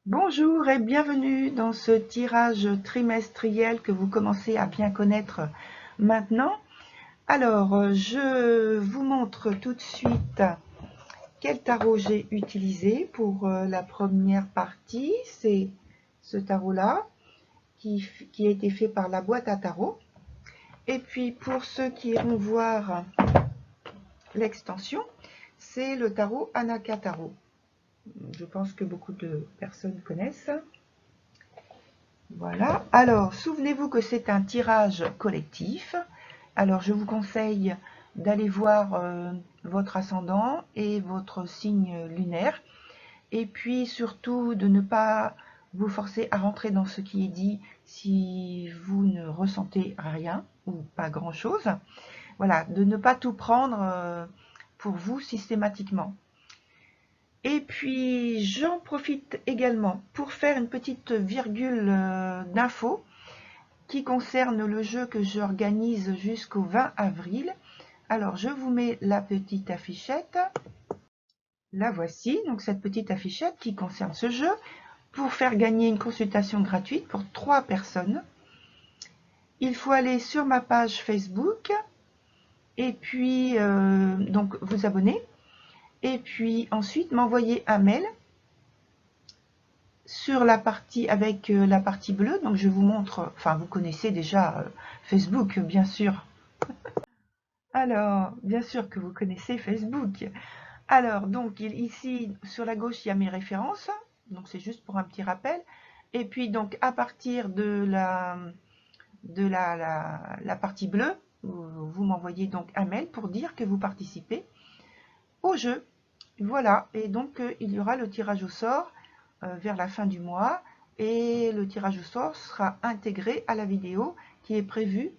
Bonjour et bienvenue dans ce tirage trimestriel que vous commencez à bien connaître maintenant. Alors, je vous montre tout de suite quel tarot j'ai utilisé pour la première partie. C'est ce tarot-là qui a été fait par la boîte à tarot. Et puis pour ceux qui iront voir l'extension, c'est le tarot Anaka Tarot. Je pense que beaucoup de personnes connaissent. Voilà. Alors, souvenez-vous que c'est un tirage collectif. Alors, je vous conseille d'aller voir votre ascendant et votre signe lunaire. Et puis, surtout, de ne pas vous forcer à rentrer dans ce qui est dit si vous ne ressentez rien ou pas grand-chose. Voilà, de ne pas tout prendre pour vous systématiquement. Et puis, j'en profite également pour faire une petite virgule d'infos qui concerne le jeu que j'organise jusqu'au 20 avril. Alors, je vous mets la petite affichette. La voici, donc cette petite affichette qui concerne ce jeu, pour faire gagner une consultation gratuite pour 3 personnes. Il faut aller sur ma page Facebook et puis donc vous abonner et puis ensuite m'envoyer un mail sur la partie avec la partie bleue. Donc je vous montre, enfin vous connaissez déjà Facebook bien sûr. Alors, bien sûr que vous connaissez Facebook. Alors, donc, ici, sur la gauche, il y a mes références. Donc, c'est juste pour un petit rappel. Et puis, donc, à partir de la partie bleue, vous m'envoyez donc un mail pour dire que vous participez au jeu. Voilà. Et donc, il y aura le tirage au sort vers la fin du mois. Et le tirage au sort sera intégré à la vidéo qui est prévue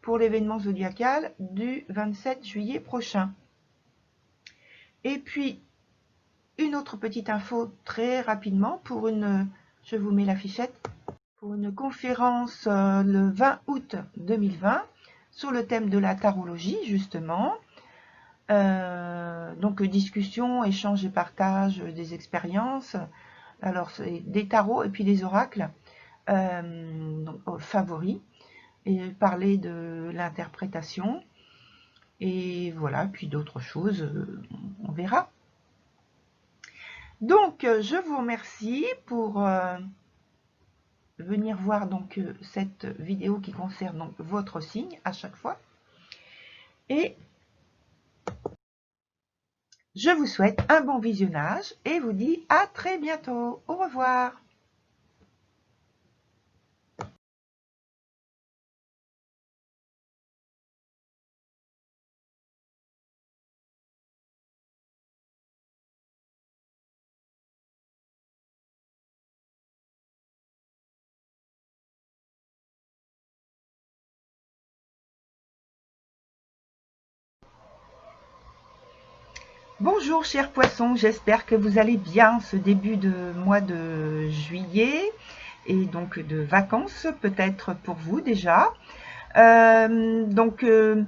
pour l'événement zodiacal du 27 juillet prochain. Et puis, une autre petite info très rapidement pour je vous mets l'affichette, pour une conférence le 20 août 2020 sur le thème de la tarologie justement. Donc discussion, échange et partage des expériences. Alors c'est des tarots et puis des oracles favoris et parler de l'interprétation et voilà, puis d'autres choses, on verra. Donc, je vous remercie pour venir voir donc cette vidéo qui concerne donc votre signe à chaque fois. Et je vous souhaite un bon visionnage et vous dis à très bientôt. Au revoir. Bonjour chers poissons, j'espère que vous allez bien ce début de mois de juillet et donc de vacances peut-être pour vous déjà. Je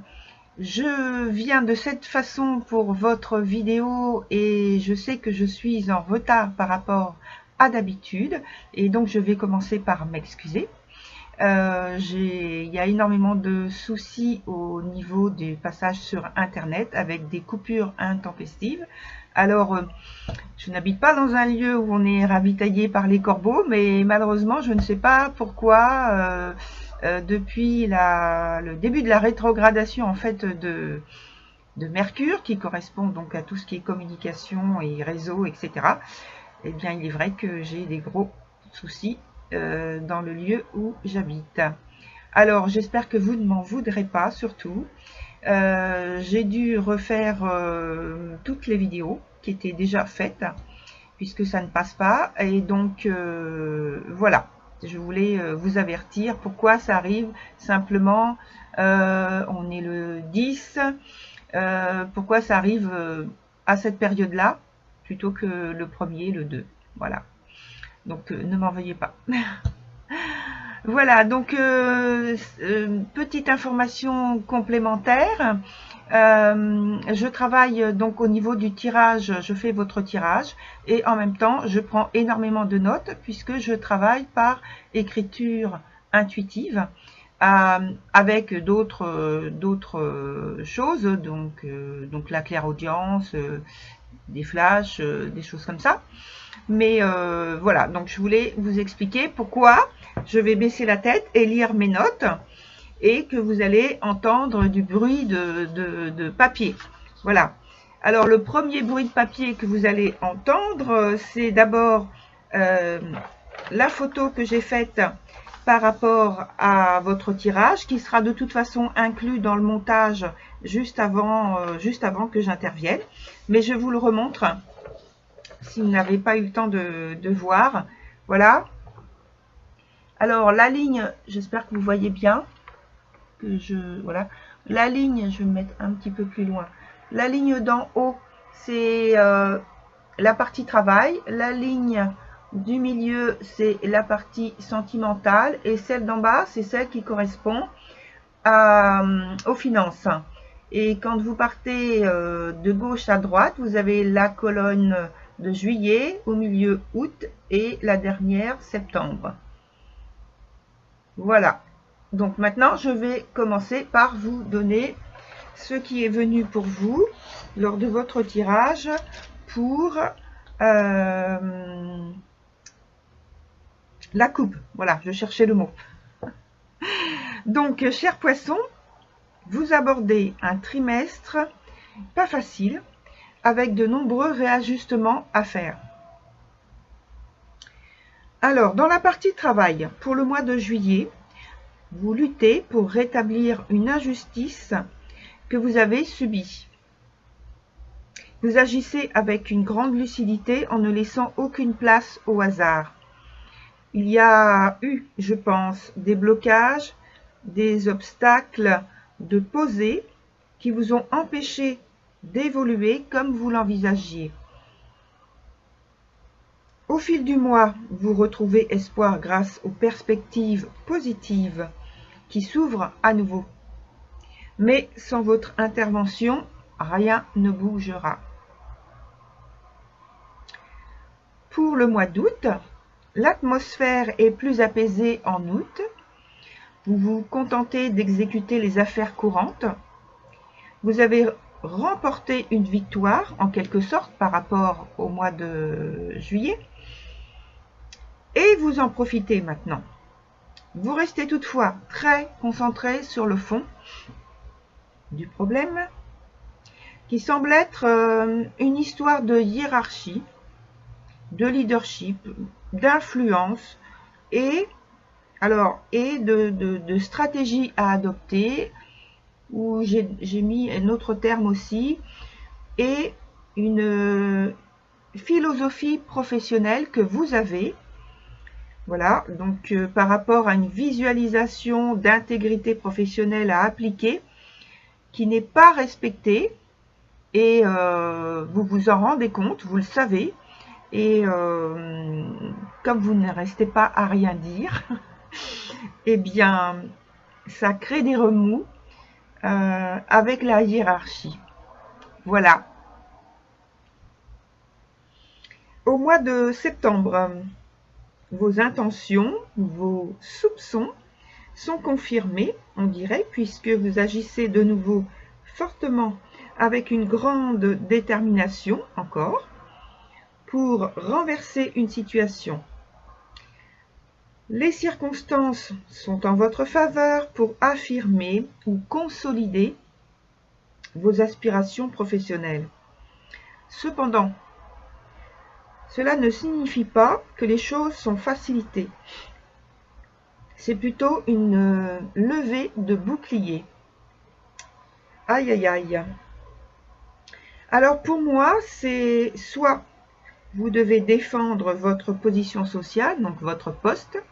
viens de cette façon pour votre vidéo et je sais que je suis en retard par rapport à d'habitude et donc je vais commencer par m'excuser. Il y a énormément de soucis au niveau des passages sur internet avec des coupures intempestives. Alors, je n'habite pas dans un lieu où on est ravitaillé par les corbeaux, mais malheureusement, je ne sais pas pourquoi, depuis le début de la rétrogradation en fait de Mercure, qui correspond donc à tout ce qui est communication et réseau, etc. Eh bien, il est vrai que j'ai des gros soucis dans le lieu où j'habite. Alors, j'espère que vous ne m'en voudrez pas, surtout. J'ai dû refaire toutes les vidéos qui étaient déjà faites, puisque ça ne passe pas. Et donc, voilà. Je voulais vous avertir pourquoi ça arrive simplement. On est le 10. Pourquoi ça arrive à cette période-là, plutôt que le premier, le 2. Voilà. Donc, ne m'en veuillez pas. Voilà, donc petite information complémentaire. Je travaille donc au niveau du tirage, je fais votre tirage et en même temps je prends énormément de notes puisque je travaille par écriture intuitive avec d'autres choses, donc la clairaudience, des flashs, des choses comme ça. Mais voilà, donc je voulais vous expliquer pourquoi je vais baisser la tête et lire mes notes et que vous allez entendre du bruit de papier. Voilà. Alors le premier bruit de papier que vous allez entendre, c'est d'abord la photo que j'ai faite par rapport à votre tirage, qui sera de toute façon inclus dans le montage juste avant que j'intervienne. Mais je vous le remontre si vous n'avez pas eu le temps de voir. Voilà. Alors la ligne, j'espère que vous voyez bien. Voilà. La ligne, je vais me mettre un petit peu plus loin. La ligne d'en haut, c'est la partie travail. La ligne du milieu, c'est la partie sentimentale. Et celle d'en bas, c'est celle qui correspond aux finances. Et quand vous partez de gauche à droite, vous avez la colonne de juillet, au milieu août et la dernière septembre. Voilà. Donc maintenant, je vais commencer par vous donner ce qui est venu pour vous lors de votre tirage pour la coupe. Voilà, je cherchais le mot. Donc, chers poissons, vous abordez un trimestre pas facile, avec de nombreux réajustements à faire. Alors, dans la partie travail, pour le mois de juillet, vous luttez pour rétablir une injustice que vous avez subie. Vous agissez avec une grande lucidité en ne laissant aucune place au hasard. Il y a eu, je pense, des blocages, des obstacles de poser qui vous ont empêché d'évoluer comme vous l'envisagiez. Au fil du mois, vous retrouvez espoir grâce aux perspectives positives qui s'ouvrent à nouveau. Mais sans votre intervention, rien ne bougera. Pour le mois d'août, l'atmosphère est plus apaisée en août. Vous vous contentez d'exécuter les affaires courantes. Vous avez remporté une victoire, en quelque sorte, par rapport au mois de juillet. Et vous en profitez maintenant. Vous restez toutefois très concentré sur le fond du problème, qui semble être une histoire de hiérarchie, de leadership, d'influence et de stratégie à adopter, où j'ai mis un autre terme aussi, et une philosophie professionnelle que vous avez. Voilà, donc par rapport à une visualisation d'intégrité professionnelle à appliquer qui n'est pas respectée, et vous vous en rendez compte, vous le savez, et comme vous ne restez pas à rien dire, eh bien, ça crée des remous avec la hiérarchie. Voilà. Au mois de septembre, vos intentions, vos soupçons sont confirmés, on dirait, puisque vous agissez de nouveau fortement avec une grande détermination encore pour renverser une situation. Les circonstances sont en votre faveur pour affirmer ou consolider vos aspirations professionnelles. Cependant, cela ne signifie pas que les choses sont facilitées. C'est plutôt une levée de bouclier. Aïe, aïe, aïe. Alors pour moi, c'est soit vous devez défendre votre position sociale, donc votre poste,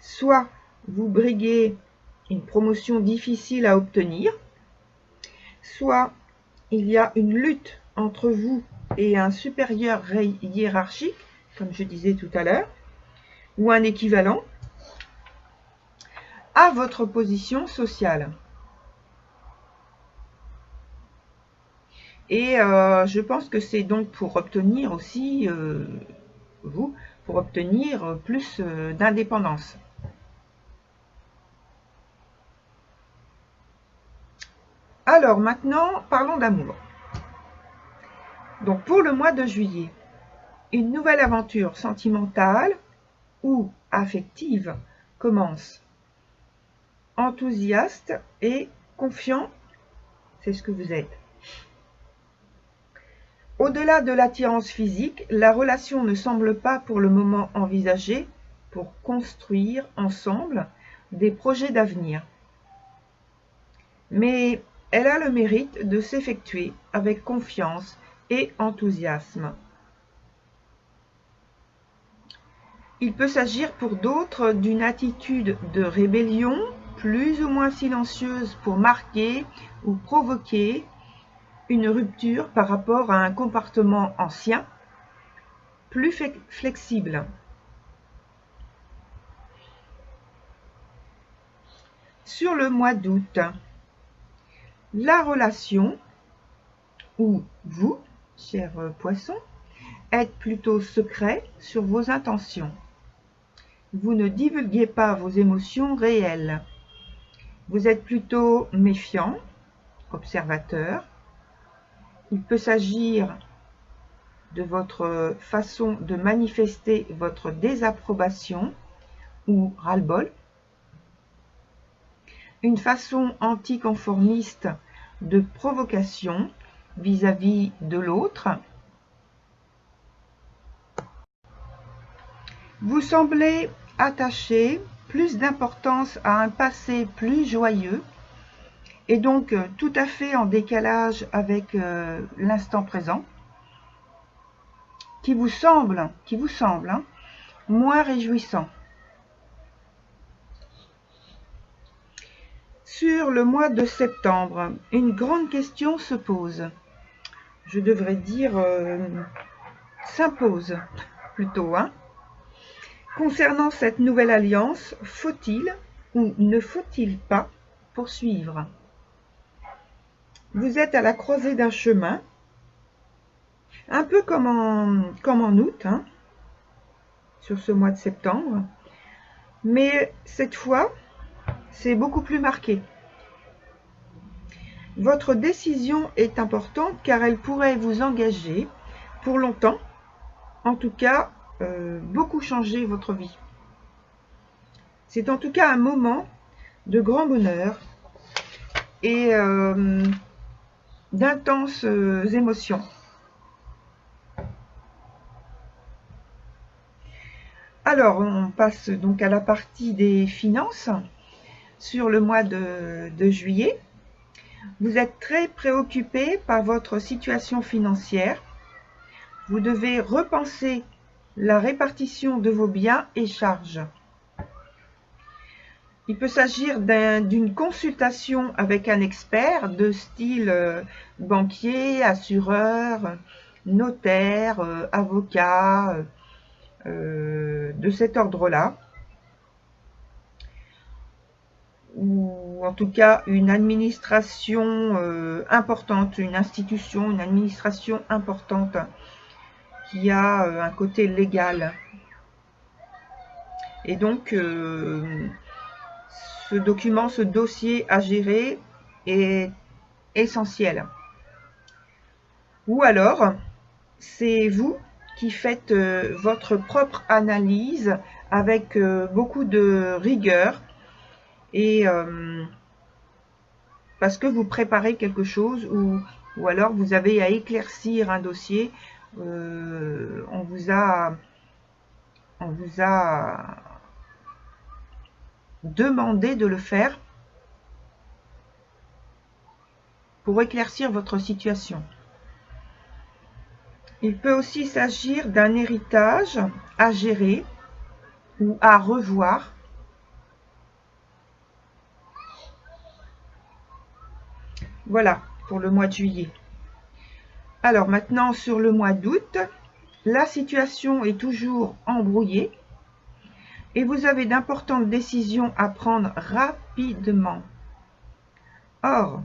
soit vous briguez une promotion difficile à obtenir, soit il y a une lutte entre vous et un supérieur hiérarchique, comme je disais tout à l'heure, ou un équivalent à votre position sociale. Et je pense que c'est donc pour obtenir aussi, pour obtenir plus d'indépendance. Alors maintenant, parlons d'amour. Donc pour le mois de juillet, une nouvelle aventure sentimentale ou affective commence. Enthousiaste et confiant, c'est ce que vous êtes. Au-delà de l'attirance physique, la relation ne semble pas pour le moment envisagée pour construire ensemble des projets d'avenir. Mais elle a le mérite de s'effectuer avec confiance et enthousiasme. Il peut s'agir pour d'autres d'une attitude de rébellion, plus ou moins silencieuse pour marquer ou provoquer une rupture par rapport à un comportement ancien, plus flexible. Sur le mois d'août, la relation, ou vous, cher poisson, êtes plutôt secret sur vos intentions. Vous ne divulguez pas vos émotions réelles. Vous êtes plutôt méfiant, observateur. Il peut s'agir de votre façon de manifester votre désapprobation ou ras-le-bol. Une façon anticonformiste de provocation vis-à-vis de l'autre. Vous semblez attacher plus d'importance à un passé plus joyeux et donc tout à fait en décalage avec l'instant présent, qui vous semble moins réjouissant. Sur le mois de septembre, une grande question se pose. Je devrais dire s'impose plutôt, hein. Concernant cette nouvelle alliance, faut-il ou ne faut-il pas poursuivre? Vous êtes à la croisée d'un chemin, un peu comme en août, hein, sur ce mois de septembre, mais cette fois, c'est beaucoup plus marqué. Votre décision est importante car elle pourrait vous engager pour longtemps, en tout cas, beaucoup changer votre vie. C'est en tout cas un moment de grand bonheur et d'intenses émotions. Alors, on passe donc à la partie des finances. Sur le mois de juillet, vous êtes très préoccupé par votre situation financière. Vous devez repenser la répartition de vos biens et charges. Il peut s'agir d'une consultation avec un expert de style banquier, assureur, notaire, avocat, de cet ordre-là. Ou en tout cas une administration importante, une institution, une administration importante qui a un côté légal. Et donc, ce document, ce dossier à gérer est essentiel. Ou alors, c'est vous qui faites votre propre analyse avec beaucoup de rigueur et parce que vous préparez quelque chose ou alors vous avez à éclaircir un dossier, on vous a demandé de le faire pour éclaircir votre situation. Il peut aussi s'agir d'un héritage à gérer ou à revoir. Voilà pour le mois de juillet. Alors maintenant sur le mois d'août, la situation est toujours embrouillée et vous avez d'importantes décisions à prendre rapidement. Or,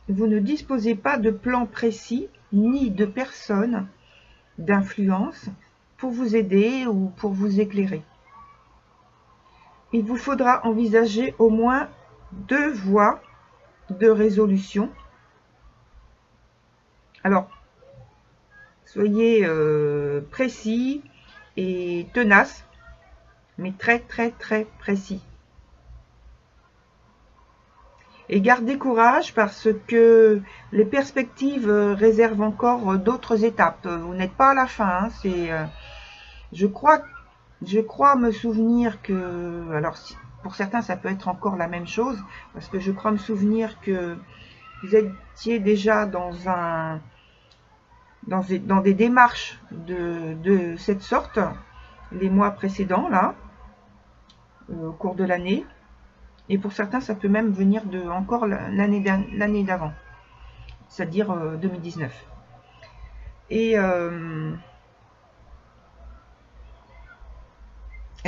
vous ne disposez pas de plan précis ni de personne d'influence pour vous aider ou pour vous éclairer. Il vous faudra envisager au moins 2 voies de résolution. Alors, soyez précis et tenace, mais très précis. Et gardez courage parce que les perspectives réservent encore d'autres étapes. Vous n'êtes pas à la fin. Hein, je crois me souvenir que, alors pour certains ça peut être encore la même chose, parce que je crois me souvenir que vous étiez déjà dans des démarches de cette sorte les mois précédents là, au cours de l'année. Et pour certains, ça peut même venir de encore l'année d'avant, c'est-à-dire 2019. Et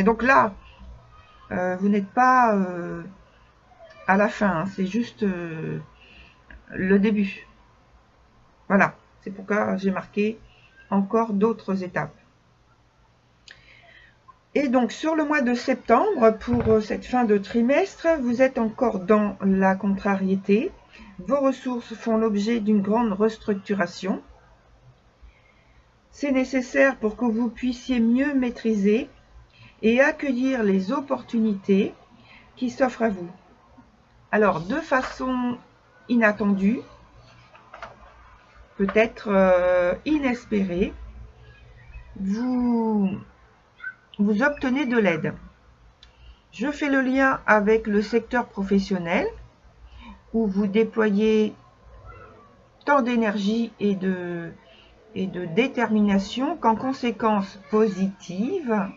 donc là, vous n'êtes pas à la fin, hein, c'est juste le début. Voilà, c'est pourquoi j'ai marqué encore d'autres étapes. Et donc sur le mois de septembre, pour cette fin de trimestre, vous êtes encore dans la contrariété. Vos ressources font l'objet d'une grande restructuration. C'est nécessaire pour que vous puissiez mieux maîtriser et accueillir les opportunités qui s'offrent à vous. Alors, de façon inattendue, peut-être inespérée, vous obtenez de l'aide. Je fais le lien avec le secteur professionnel où vous déployez tant d'énergie et de détermination qu'en conséquence positive,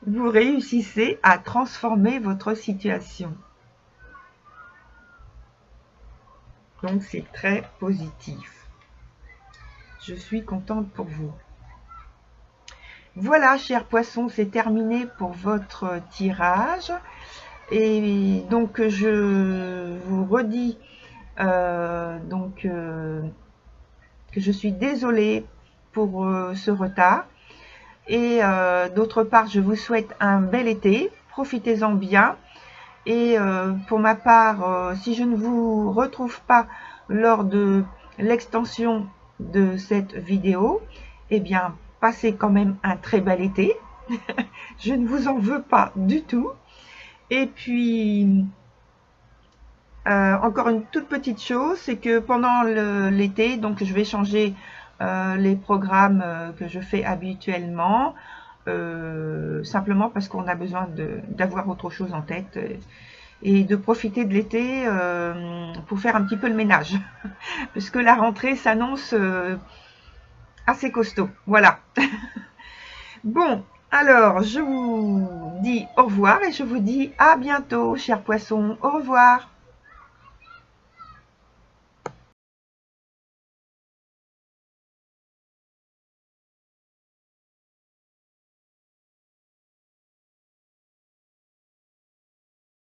vous réussissez à transformer votre situation. Donc c'est très positif. Je suis contente pour vous. Voilà, chers poissons, c'est terminé pour votre tirage. Et donc je vous redis que je suis désolée pour ce retard. Et d'autre part, je vous souhaite un bel été. Profitez-en bien. Et pour ma part, si je ne vous retrouve pas lors de l'extension de cette vidéo, eh bien, passez quand même un très bel été. Je ne vous en veux pas du tout. Et puis, encore une toute petite chose, c'est que pendant l'été, donc je vais changer les programmes que je fais habituellement, simplement parce qu'on a besoin d'avoir autre chose en tête et de profiter de l'été pour faire un petit peu le ménage, parce que la rentrée s'annonce assez costaud. Voilà. Bon, alors je vous dis au revoir et je vous dis à bientôt, chers poissons. Au revoir.